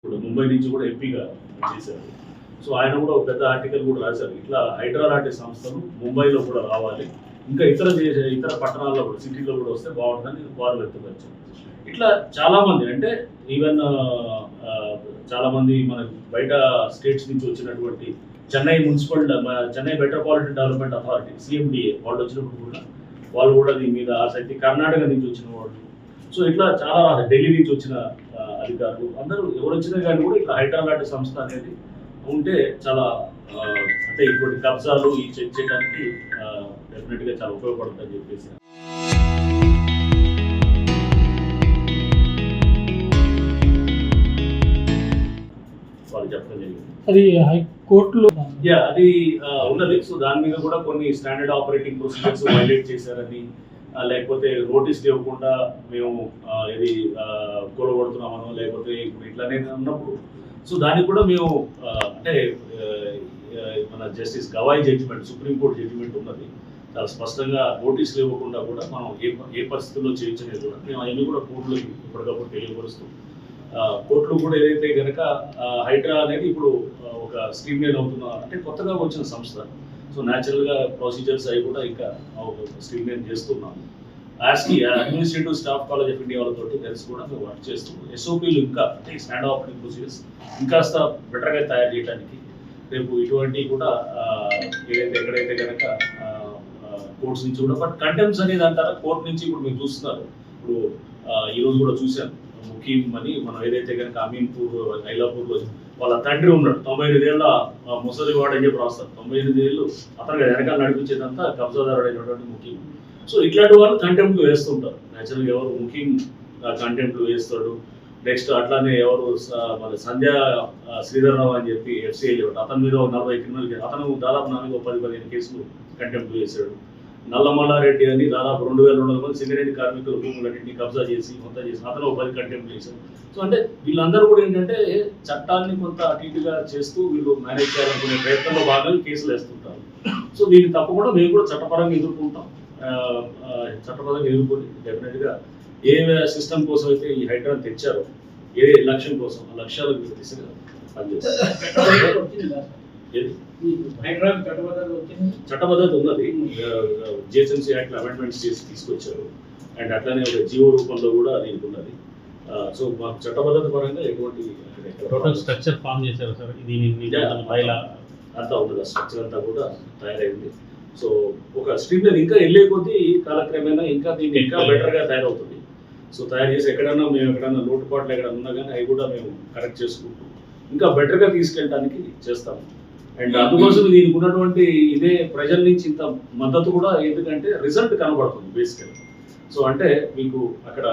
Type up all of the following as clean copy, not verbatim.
ఇప్పుడు ముంబై నుంచి కూడా ఎంపీగా చేశారు. సో ఆయన కూడా ఒక పెద్ద ఆర్టికల్ కూడా రాశారు. ఇట్లా హైడ్రా లాంటి సంస్థలు ముంబైలో కూడా రావాలి, ఇంకా ఇతర పట్టణాల్లో కూడా సిటీలో కూడా వస్తే బాగుంటుందని వారు వ్యక్తపరిచారు. ఇట్లా చాలామంది అంటే ఈవెన్ చాలామంది మన బయట స్టేట్స్ నుంచి వచ్చినటువంటి చెన్నై మెట్రోపాలిటన్ డెవలప్మెంట్ అథారిటీ సిఎండిఏ వాళ్ళు వచ్చినప్పుడు కూడా వాళ్ళు కూడా దీని మీద ఆసక్తి, కర్ణాటక నుంచి వచ్చిన వాళ్ళు, సో ఇట్లా చాలా ఢిల్లీ నుంచి వచ్చిన అధికారులు అందరూ ఎవరు వచ్చినా కానీ కూడా ఇట్లా హైడ్రా లాంటి సంస్థ అనేది ఉంటే చాలా అంటే ఇటువంటి కబ్జాలు ఈ చెక్ చేయడానికి డెఫినెట్గా చాలా ఉపయోగపడుతుందని చెప్పేసి వాళ్ళు చెప్పడం జరిగింది. అది హైకోర్టులో అది ఉన్నది. సో దాని మీద కూడా కొన్ని స్టాండర్డ్ ఆపరేటింగ్ ప్రొసీజర్స్ వైలేట్ చేశారని, లేకపోతే నోటీస్ ఇవ్వకుండా మేము ఇది కూడగొడుతున్నామనో లేకపోతే ఇప్పుడు ఇట్లానే ఉన్నప్పుడు సో దానికి కూడా మేము అంటే మన justice Gavai judgment, supreme court judgment ఉన్నది, చాలా స్పష్టంగా నోటీసులు ఇవ్వకుండా కూడా మనం ఏ పరిస్థితుల్లో చేయించలేదు కూడా మేము అవన్నీ కూడా కోర్టులకు ఇప్పటికప్పుడు తెలియపరుస్తూ కోర్టులు కూడా ఏదైతే కనుక హైడ్రా అనేది ఇప్పుడు ఒక స్ట్రీమ్ లైన్ అవుతున్న అంటే కొత్తగా వచ్చిన సంస్థ. సో న్యాచురల్గా ప్రొసీజర్స్ అవి కూడా ఇంకా స్ట్రీమ్ లైన్ చేస్తున్నాము. యాస్కి administrative staff college of India వాళ్ళతో కలిసి కూడా మేము వర్క్ చేస్తూ ఎస్ఓపీలు ఇంకా అంటే స్టాండ్ ఆపరేటింగ్ ప్రొసీజర్స్ ఇంకాస్త బెటర్గా తయారు చేయడానికి రేపు ఇటువంటివి కూడా ఏదైతే ఎక్కడైతే కనుక కోర్ట్స్ నుంచి కూడా బట్ కంటెంప్ట్స్ అనేది అంటారా కోర్టు నుంచి ఇప్పుడు మీరు చూస్తున్నారు. ఇప్పుడు ఈరోజు కూడా చూశాను ముఖ్యం అని మనం ఏదైతే కనుక అమీన్పూర్ ఐలాపూర్లో వాళ్ళ తండ్రి ఉన్నాడు 98 ఏళ్ళ ముసలి వాడు అని చెప్పి రాస్తారు. 98 ఏళ్ళు అతను వెనకాల నడిపించేదంతా కబ్జాదారుడు అయినటువంటి ముఖ్యం. సో ఇట్లాంటి వాళ్ళు కంటెంప్ట్లు వేస్తుంటారు. న్యాచురల్గా ఎవరు ముఖ్యం కంటెంప్ట్లు వేస్తాడు. నెక్స్ట్ అట్లానే ఎవరు మన సంధ్య శ్రీధర్రావు అని చెప్పి ఎఫ్సిఐ అతని మీద 40 క్రిమినల్ కేసు, అతను దాదాపు 10-15 కేసులు కంటెంప్ట్ వేశాడు. నల్లమల్లారెడ్డి అని దాదాపు 2200 మంది సింగరేణి కార్మికుల భూములన్నింటినీ కబ్జా చేసి మొత్తం చేసి అతను 10 కంటెంప్ట్ చేశారు. సో అంటే వీళ్ళందరూ కూడా ఏంటంటే చట్టాన్ని కొంత అటీటుగా చేస్తూ వీళ్ళు మేనేజ్ చేయాలనుకునే ప్రయత్నంలో భాగంగా కేసులు వేస్తుంటారు. సో దీన్ని తప్పకుండా మేము కూడా చట్టపరంగా ఎదుర్కొంటాం. చట్టపరంగా ఎదుర్కొని డెఫినెట్గా ఏ సిస్టమ్ కోసం అయితే ఈ హైడ్రాని తెచ్చారో ఏ లక్ష్యం కోసం ఆ లక్ష్యాలకు దిశగా పనిచేస్తారు. చట్టబద్ధత ఉన్నది. జిహెచ్ఎంసీ యాక్ట్ అమెండ్మెంట్స్ చేసి తీసుకొచ్చారు అండ్ అట్లానే ఒక జీవో రూపంలో కూడా దీనికి ఉన్నది. సో మాకు చట్టబద్ధత పరంగా ఎటువంటి స్ట్రక్చర్ ఫామ్ చేశారు సార్, అంతా ఉన్నది. ఆ స్ట్రక్చర్ అంతా కూడా తయారైంది. సో ఒక స్ట్రీమ్ లైన్ ఇంకా వెళ్ళే కొద్దీ కాలక్రమేణా ఇంకా దీన్ని ఇంకా బెటర్గా తయారవుతుంది. సో తయారు చేసి ఎక్కడన్నా మేము ఎక్కడన్నా లోటుపాట్లు ఎక్కడన్నా ఉన్నా కానీ అవి కూడా మేము కరెక్ట్ చేసుకుంటూ ఇంకా బెటర్గా తీసుకెళ్ళడానికి చేస్తాము. అండ్ అందుకోసం దీనికి ఉన్నటువంటి ఇదే ప్రజల నుంచి ఇంత మద్దతు కూడా ఎందుకంటే రిజల్ట్ కనబడుతుంది బేసికల్గా. సో అంటే మీకు అక్కడ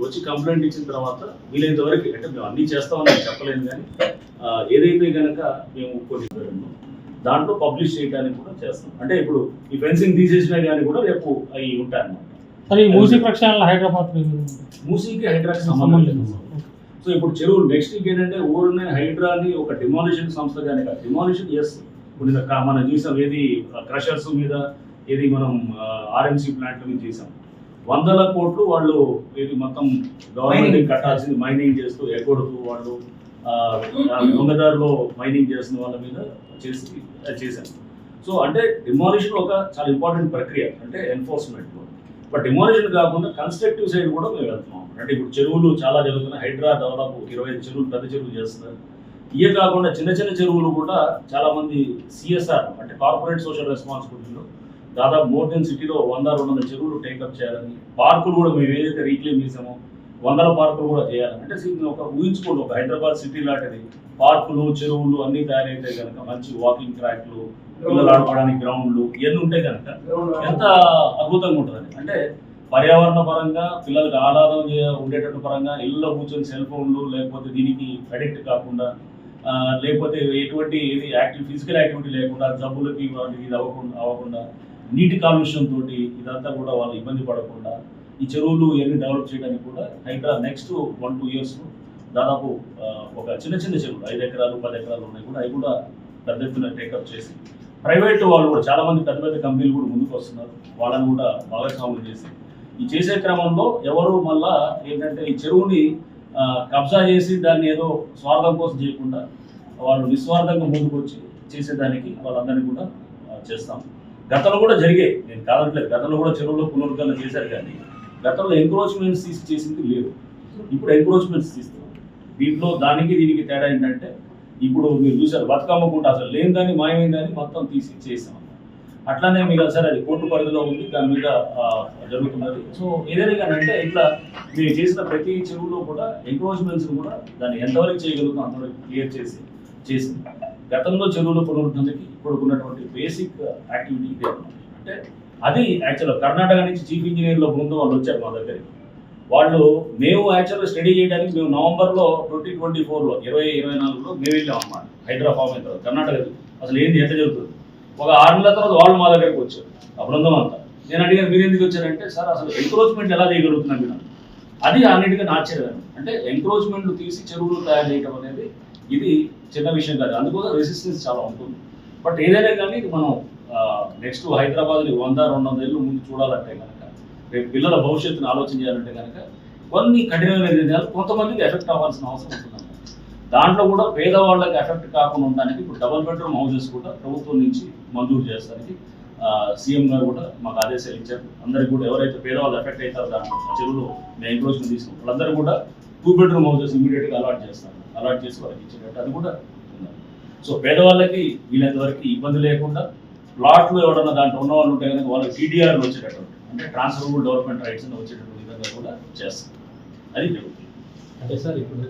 వచ్చి కంప్లైంట్ ఇచ్చిన తర్వాత వీలైనంత వరకు అంటే మేము అన్నీ చేస్తామని చెప్పలేము కానీ ఏదైతే కనుక మేము కొన్ని దాంట్లో పబ్లిష్ చేయడానికి కూడా చేస్తాం. అంటే ఇప్పుడు ఈ ఫెన్సింగ్ తీసేసినా కానీ కూడా రేపు అవి ఉంటాయి అన్నమాట. మూసీ ప్రక్షాళన హైదరాబాద్ మూసీకి హైడ్రాకి సంబంధం లేదు. సో ఇప్పుడు చెరువులు నెక్స్ట్ ఏంటంటే ఊరునే హైడ్రాని ఒక డిమాలిషన్ సంస్థ కానీ కాదు. డిమాలిషన్ ఎస్ ఇప్పుడు మనం చూసాం ఏది క్రషర్స్ మీద ఏది మనం ఆర్ఎంసీ ప్లాంట్ల మీద చేసాం 100 కోట్లు వాళ్ళు ఏది మొత్తం గవర్నమెంట్ కట్టాల్సింది మైనింగ్ చేస్తూ ఎగ్గొడుతూ వాళ్ళు దొంగదారిలో మైనింగ్ చేస్తున్న వాళ్ళ మీద చేశాను. సో అంటే డిమాలిషన్ ఒక చాలా ఇంపార్టెంట్ ప్రక్రియ అంటే ఎన్ఫోర్స్మెంట్లో. బట్ డిమాలిషన్ కాకుండా కన్స్ట్రక్టివ్ సైడ్ కూడా మేము వెళ్తున్నాం. అంటే ఇప్పుడు చెరువులు చాలా జరుగుతున్నాయి. హైడ్రా దాదాపు 25 చెరువులు పెద్ద చెరువులు చేస్తున్నారు. ఇవే కాకుండా చిన్న చిన్న చెరువులు కూడా చాలామంది సిఎస్ఆర్ అంటే కార్పొరేట్ సోషల్ రెస్పాన్సిబిలిటీలో దాదాపు మోర్ దెన్ సిటీలో 100-200 చెరువులు టేకప్ చేయాలని, పార్కులు కూడా మేము ఏదైతే రీక్లెయిమ్ చేసామో 100 పార్కులు కూడా చేయాలని. అంటే ఒక ఊహించుకోండి ఒక హైదరాబాద్ సిటీ లాంటిది పార్కులు చెరువులు అన్నీ తయారైతే కనుక మంచి వాకింగ్ ట్రాక్లు, పిల్లలు ఆడుకోవడానికి గ్రౌండ్లు ఇవన్నీ ఉంటే కనుక ఎంత అద్భుతంగా ఉంటుంది. అంటే పర్యావరణ పరంగా పిల్లలకు ఆహ్లాదం ఉండేటట్టు పరంగా ఇళ్ళలో కూర్చొని సెల్ ఫోన్లు లేకపోతే దీనికి అడిక్ట్ కాకుండా లేకపోతే ఎటువంటి ఫిజికల్ యాక్టివిటీ లేకుండా జబ్బులకి ఇది అవ్వకుండా నీటి కాలుష్యంతో ఇదంతా కూడా వాళ్ళు ఇబ్బంది పడకుండా ఈ చెరువులు ఇవన్నీ డెవలప్ చేయడానికి కూడా హైడ్రా నెక్స్ట్ 1-2 ఇయర్స్ దాదాపు ఒక చిన్న చిన్న చెరువులు 5 ఎకరాలు 10 ఎకరాలు ఉన్నాయి కూడా అవి కూడా పెద్ద ఎత్తున టేకప్ చేసి ప్రైవేట్ వాళ్ళు కూడా చాలామంది పెద్ద పెద్ద కంపెనీలు కూడా ముందుకు వస్తున్నారు. వాళ్ళని కూడా భాగస్వాములు చేసి ఈ చేసే క్రమంలో ఎవరు మళ్ళా ఏంటంటే ఈ చెరువుని కబ్జా చేసి దాన్ని ఏదో స్వార్థం కోసం చేయకుండా వాళ్ళు నిస్వార్థంగా ముందుకు వచ్చి చేసేదానికి వాళ్ళందరినీ కూడా చేస్తాం. గతంలో కూడా జరిగాయి, నేను కాదట్లేదు, గతంలో కూడా చెరువులో పునరుద్ధరణ చేశారు, కానీ గతంలో ఎంక్రోచ్మెంట్స్ తీసి చేసింది లేదు. ఇప్పుడు ఎంక్రోచ్మెంట్స్ తీస్తున్నాం. దీంట్లో దానికి దీనికి తేడా ఏంటంటే, ఇప్పుడు మీరు చూసారు బతుకమ్మకుంట అసలు లేని దాన్ని మాయమైందని మొత్తం తీసి చేసాం. అట్లానే మీరు సరే అది కోర్టు పరిధిలో ఉంది, దాని మీద జరుగుతున్నది. సో ఏదైనా అంటే ఇట్లా మీరు చేసిన ప్రతి చెరువులో కూడా ఎంక్రోచ్మెంట్స్ కూడా దాన్ని ఎంతవరకు చేయగలుగుతాం అంతవరకు క్లియర్ చేసింది. గతంలో చెరువుల పునరుద్ధరణకి ఇప్పుడు ఉన్నటువంటి బేసిక్ యాక్టివిటీ ఇదే అన్నమాట. అంటే అది యాక్చువల్గా కర్ణాటక నుంచి చీఫ్ ఇంజనీర్ల బృందం వాళ్ళు వచ్చారు మా దగ్గరికి. వాళ్ళు మేము యాక్చువల్గా స్టడీ చేయడానికి మేము నవంబర్లో 2024లో 2024లో మేము వెళ్ళాం అన్నమాట. హైదరాబాద్ అయిన తర్వాత కర్ణాటక అసలు ఏంది ఎట్లా జరుగుతుంది. ఒక 6 నెలల తర్వాత వాళ్ళు మా దగ్గరికి వచ్చారు, ఆ బృందం అంతా. నేను అడిగాను మీరు ఎందుకు వచ్చారంటే, సార్ అసలు ఎంక్రోచ్మెంట్ ఎలా చేయగలుగుతున్నాం మీరు. అది అన్నిటికీ ఆశ్చర్యం. అంటే ఎంక్రోచ్మెంట్లు తీసి చెరువులు తయారు చేయడం అనేది ఇది చిన్న విషయం కాదు, అందుకోసం రెసిస్టెన్స్ చాలా ఉంటుంది. బట్ ఏదైనా కానీ ఇది మనం నెక్స్ట్ హైదరాబాద్ని 100-200 ఏళ్ళు ముందు చూడాలంటే కనుక, రేపు పిల్లల భవిష్యత్తును ఆలోచన చేయాలంటే కనుక కొన్ని కఠినమైన నిర్ణయాలు కొంతమందికి ఎఫెక్ట్ అవ్వాల్సిన అవసరం ఉంటుందన్నమాట. దాంట్లో కూడా పేదవాళ్ళకి ఎఫెక్ట్ కాకుండా ఉండడానికి ఇప్పుడు డబుల్ బెడ్రూమ్ హౌసెస్ కూడా ప్రభుత్వం నుంచి మంజూరు చేస్తానికి సీఎం గారు కూడా మాకు ఆదేశాలు ఇచ్చారు. అందరికి కూడా ఎవరైతే పేదవాళ్ళు ఎఫెక్ట్ అవుతారో దాంట్లో చెరువులో మేము ఎంక్రోచ్మెంట్ తీసుకున్నాం వాళ్ళందరూ కూడా 2 బెడ్రూమ్ హౌసెస్ ఇమీడియట్గా అలాట్ చేస్తారు. అలాట్ చేసి వాళ్ళకి ఇచ్చేటట్టు అది కూడా ఉంది. సో పేదవాళ్ళకి వీళ్ళంత వరకు ఇబ్బంది లేకుండా ప్లాట్లు ఎవరన్నా దాంట్లో ఉన్న వాళ్ళు ఉంటే కనుక వాళ్ళకి టీడీఆర్లు వచ్చేటట్టు, అంటే ట్రాన్స్ఫరబుల్ డెవలప్మెంట్ రైట్స్ వచ్చేటట్టు విధంగా కూడా చేస్తారు. అది జరుగుతుంది. అంటే సార్ ఇప్పుడు